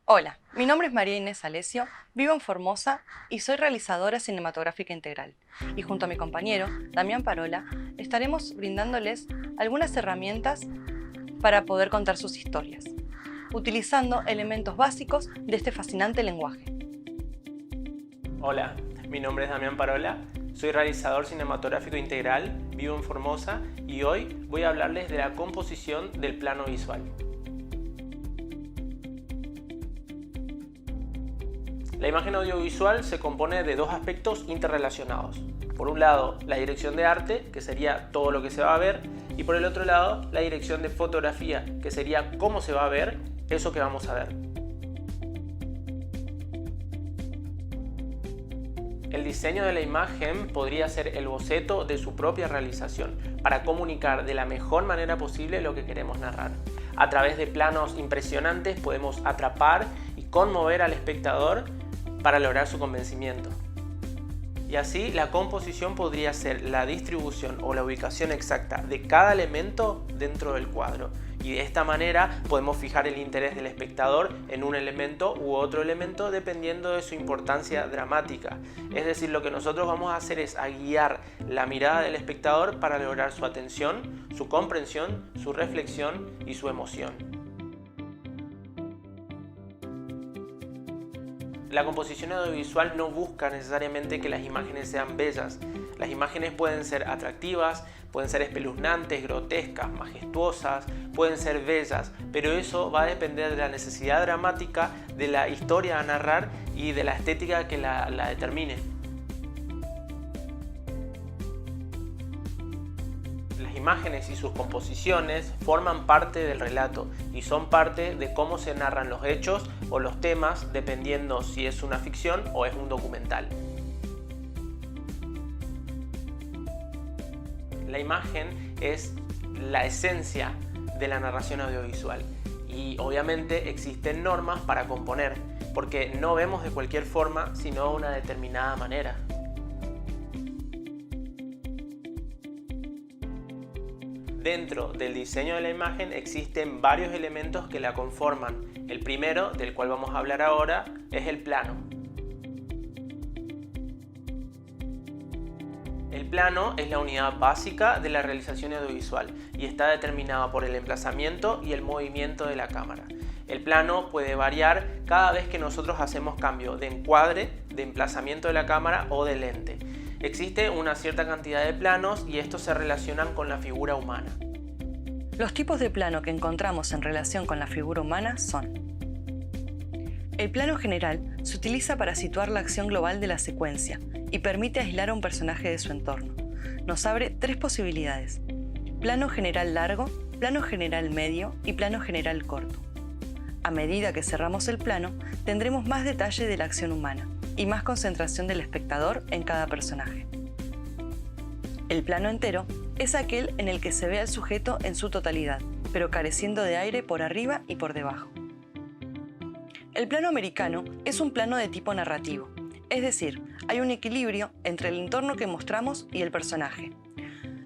Hola, mi nombre es María Inés Alesio, vivo en Formosa y soy realizadora cinematográfica integral. Y junto a mi compañero, Damián Parola, estaremos brindándoles algunas herramientas para poder contar sus historias, utilizando elementos básicos de este fascinante lenguaje. Hola, mi nombre es Damián Parola, soy realizador cinematográfico integral, vivo en Formosa y hoy voy a hablarles de la composición del plano visual. La imagen audiovisual se compone de dos aspectos interrelacionados. Por un lado, la dirección de arte, que sería todo lo que se va a ver, y por el otro lado, la dirección de fotografía, que sería cómo se va a ver eso que vamos a ver. El diseño de la imagen podría ser el boceto de su propia realización, para comunicar de la mejor manera posible lo que queremos narrar. A través de planos impresionantes podemos atrapar y conmover al espectador para lograr su convencimiento. Y así la composición podría ser la distribución o la ubicación exacta de cada elemento dentro del cuadro. Y de esta manera podemos fijar el interés del espectador en un elemento u otro elemento dependiendo de su importancia dramática. Es decir, lo que nosotros vamos a hacer es a guiar la mirada del espectador para lograr su atención, su comprensión, su reflexión y su emoción. La composición audiovisual no busca necesariamente que las imágenes sean bellas. Las imágenes pueden ser atractivas, pueden ser espeluznantes, grotescas, majestuosas, pueden ser bellas, pero eso va a depender de la necesidad dramática, de la historia a narrar y de la estética que la determine. Las imágenes y sus composiciones forman parte del relato y son parte de cómo se narran los hechos o los temas dependiendo si es una ficción o es un documental. La imagen es la esencia de la narración audiovisual y obviamente existen normas para componer porque no vemos de cualquier forma sino de una determinada manera. Dentro del diseño de la imagen existen varios elementos que la conforman. El primero, del cual vamos a hablar ahora, es el plano. El plano es la unidad básica de la realización audiovisual y está determinado por el emplazamiento y el movimiento de la cámara. El plano puede variar cada vez que nosotros hacemos cambio de encuadre, de emplazamiento de la cámara o de lente. Existe una cierta cantidad de planos y estos se relacionan con la figura humana. Los tipos de plano que encontramos en relación con la figura humana son: el plano general se utiliza para situar la acción global de la secuencia y permite aislar a un personaje de su entorno. Nos abre tres posibilidades: plano general largo, plano general medio y plano general corto. A medida que cerramos el plano, tendremos más detalle de la acción humana y más concentración del espectador en cada personaje. El plano entero es aquel en el que se ve al sujeto en su totalidad, pero careciendo de aire por arriba y por debajo. El plano americano es un plano de tipo narrativo, es decir, hay un equilibrio entre el entorno que mostramos y el personaje.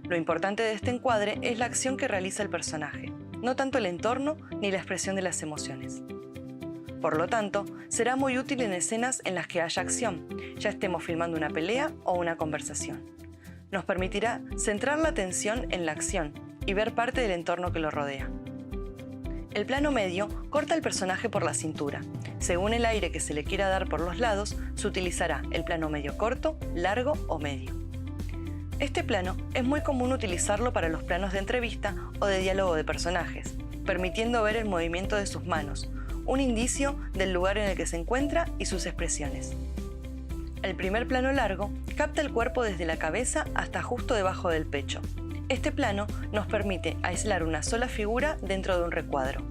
Lo importante de este encuadre es la acción que realiza el personaje, no tanto el entorno ni la expresión de las emociones. Por lo tanto, será muy útil en escenas en las que haya acción, ya estemos filmando una pelea o una conversación. Nos permitirá centrar la atención en la acción y ver parte del entorno que lo rodea. El plano medio corta al personaje por la cintura. Según el aire que se le quiera dar por los lados, se utilizará el plano medio corto, largo o medio. Este plano es muy común utilizarlo para los planos de entrevista o de diálogo de personajes, permitiendo ver el movimiento de sus manos, un indicio del lugar en el que se encuentra y sus expresiones. El primer plano largo capta el cuerpo desde la cabeza hasta justo debajo del pecho. Este plano nos permite aislar una sola figura dentro de un recuadro.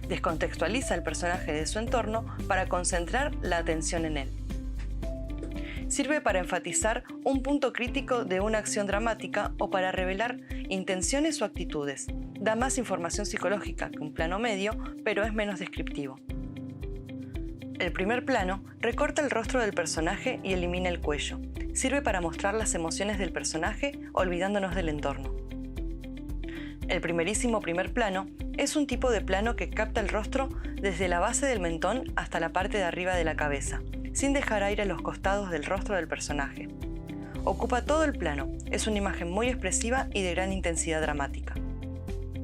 Descontextualiza al personaje de su entorno para concentrar la atención en él. Sirve para enfatizar un punto crítico de una acción dramática o para revelar intenciones o actitudes. Da más información psicológica que un plano medio, pero es menos descriptivo. El primer plano recorta el rostro del personaje y elimina el cuello. Sirve para mostrar las emociones del personaje olvidándonos del entorno. El primerísimo primer plano Es un tipo de plano que capta el rostro desde la base del mentón hasta la parte de arriba de la cabeza, sin dejar aire a los costados del rostro del personaje. Ocupa todo el plano, es una imagen muy expresiva y de gran intensidad dramática.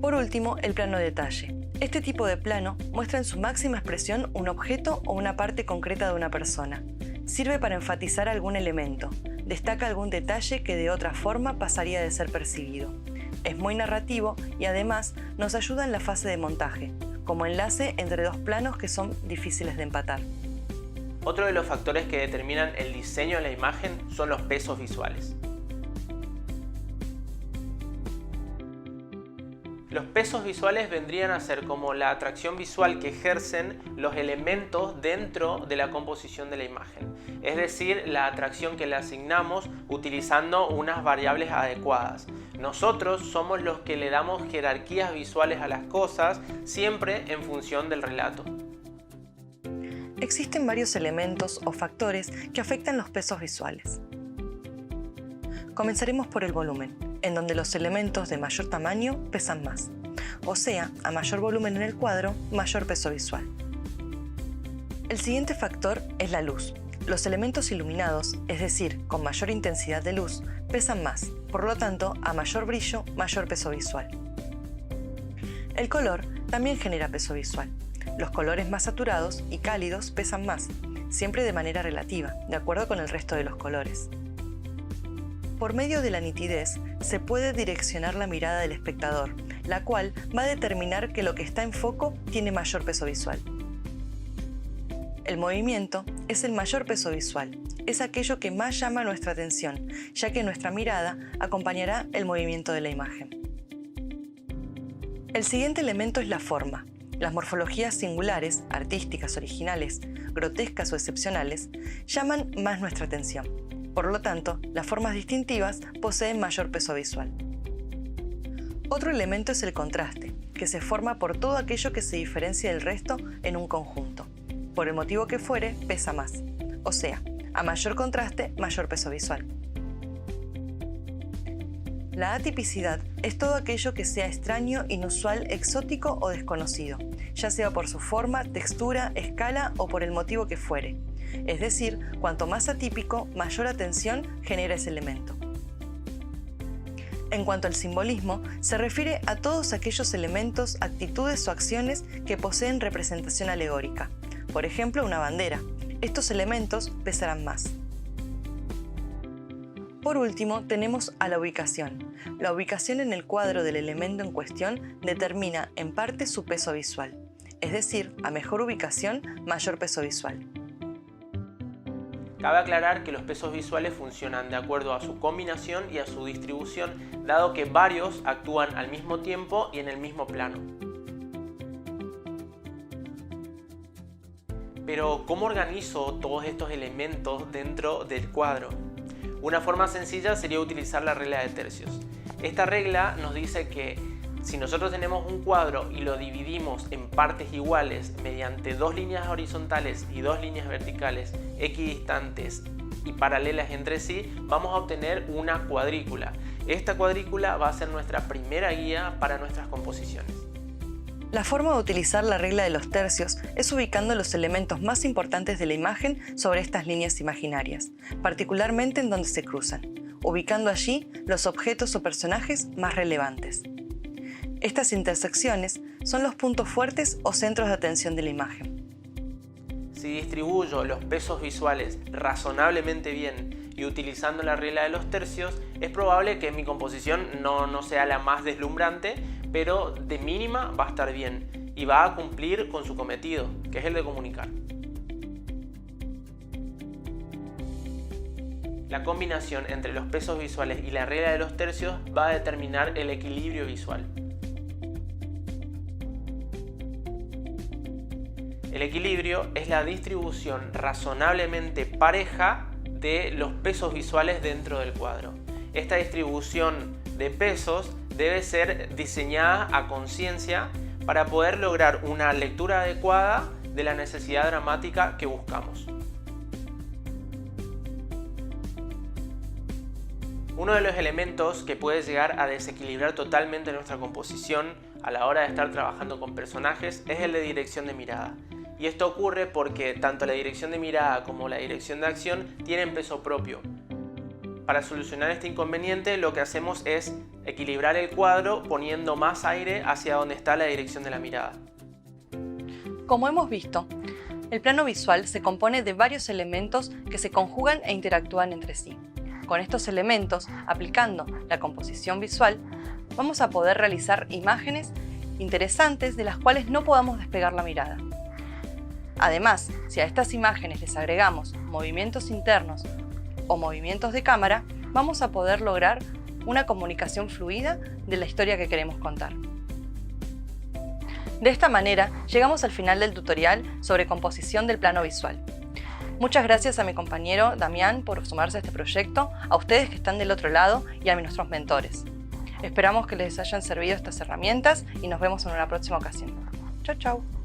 Por último, el plano detalle. Este tipo de plano muestra en su máxima expresión un objeto o una parte concreta de una persona. Sirve para enfatizar algún elemento, destaca algún detalle que de otra forma pasaría de ser percibido. Es muy narrativo y además nos ayuda en la fase de montaje, como enlace entre dos planos que son difíciles de empatar. Otro de los factores que determinan el diseño de la imagen son los pesos visuales. Los pesos visuales vendrían a ser como la atracción visual que ejercen los elementos dentro de la composición de la imagen, es decir, la atracción que le asignamos utilizando unas variables adecuadas. Nosotros somos los que le damos jerarquías visuales a las cosas, siempre en función del relato. Existen varios elementos o factores que afectan los pesos visuales. Comenzaremos por el volumen, en donde los elementos de mayor tamaño pesan más. O sea, a mayor volumen en el cuadro, mayor peso visual. El siguiente factor es la luz. Los elementos iluminados, es decir, con mayor intensidad de luz, pesan más. Por lo tanto, a mayor brillo, mayor peso visual. El color también genera peso visual. Los colores más saturados y cálidos pesan más, siempre de manera relativa, de acuerdo con el resto de los colores. Por medio de la nitidez, se puede direccionar la mirada del espectador, la cual va a determinar que lo que está en foco tiene mayor peso visual. El movimiento es el mayor peso visual, es aquello que más llama nuestra atención, ya que nuestra mirada acompañará el movimiento de la imagen. El siguiente elemento es la forma. Las morfologías singulares, artísticas, originales, grotescas o excepcionales, llaman más nuestra atención. Por lo tanto, las formas distintivas poseen mayor peso visual. Otro elemento es el contraste, que se forma por todo aquello que se diferencia del resto en un conjunto. Por el motivo que fuere, pesa más. O sea, a mayor contraste, mayor peso visual. La atipicidad es todo aquello que sea extraño, inusual, exótico o desconocido, ya sea por su forma, textura, escala o por el motivo que fuere. Es decir, cuanto más atípico, mayor atención genera ese elemento. En cuanto al simbolismo, se refiere a todos aquellos elementos, actitudes o acciones que poseen representación alegórica. Por ejemplo, una bandera. Estos elementos pesarán más. Por último, tenemos a la ubicación. La ubicación en el cuadro del elemento en cuestión determina en parte su peso visual. Es decir, a mejor ubicación, mayor peso visual. Cabe aclarar que los pesos visuales funcionan de acuerdo a su combinación y a su distribución, dado que varios actúan al mismo tiempo y en el mismo plano. Pero, ¿cómo organizo todos estos elementos dentro del cuadro? Una forma sencilla sería utilizar la regla de tercios. Esta regla nos dice que si nosotros tenemos un cuadro y lo dividimos en partes iguales mediante dos líneas horizontales y dos líneas verticales equidistantes y paralelas entre sí, vamos a obtener una cuadrícula. Esta cuadrícula va a ser nuestra primera guía para nuestras composiciones. La forma de utilizar la regla de los tercios es ubicando los elementos más importantes de la imagen sobre estas líneas imaginarias, particularmente en donde se cruzan, ubicando allí los objetos o personajes más relevantes. Estas intersecciones son los puntos fuertes o centros de atención de la imagen. Si distribuyo los pesos visuales razonablemente bien y utilizando la regla de los tercios, es probable que mi composición no sea la más deslumbrante, pero de mínima va a estar bien y va a cumplir con su cometido, que es el de comunicar. La combinación entre los pesos visuales y la regla de los tercios va a determinar el equilibrio visual. El equilibrio es la distribución razonablemente pareja de los pesos visuales dentro del cuadro. Esta distribución de pesos debe ser diseñada a conciencia para poder lograr una lectura adecuada de la necesidad dramática que buscamos. Uno de los elementos que puede llegar a desequilibrar totalmente nuestra composición a la hora de estar trabajando con personajes es el de dirección de mirada. Y esto ocurre porque tanto la dirección de mirada como la dirección de acción tienen peso propio. Para solucionar este inconveniente lo que hacemos es equilibrar el cuadro poniendo más aire hacia donde está la dirección de la mirada. Como hemos visto, el plano visual se compone de varios elementos que se conjugan e interactúan entre sí. Con estos elementos, aplicando la composición visual, vamos a poder realizar imágenes interesantes de las cuales no podamos despegar la mirada. Además, si a estas imágenes les agregamos movimientos internos o movimientos de cámara, vamos a poder lograr una comunicación fluida de la historia que queremos contar. De esta manera, llegamos al final del tutorial sobre composición del plano visual. Muchas gracias a mi compañero Damián por sumarse a este proyecto, a ustedes que están del otro lado y a nuestros mentores. Esperamos que les hayan servido estas herramientas y nos vemos en una próxima ocasión. Chau, chau.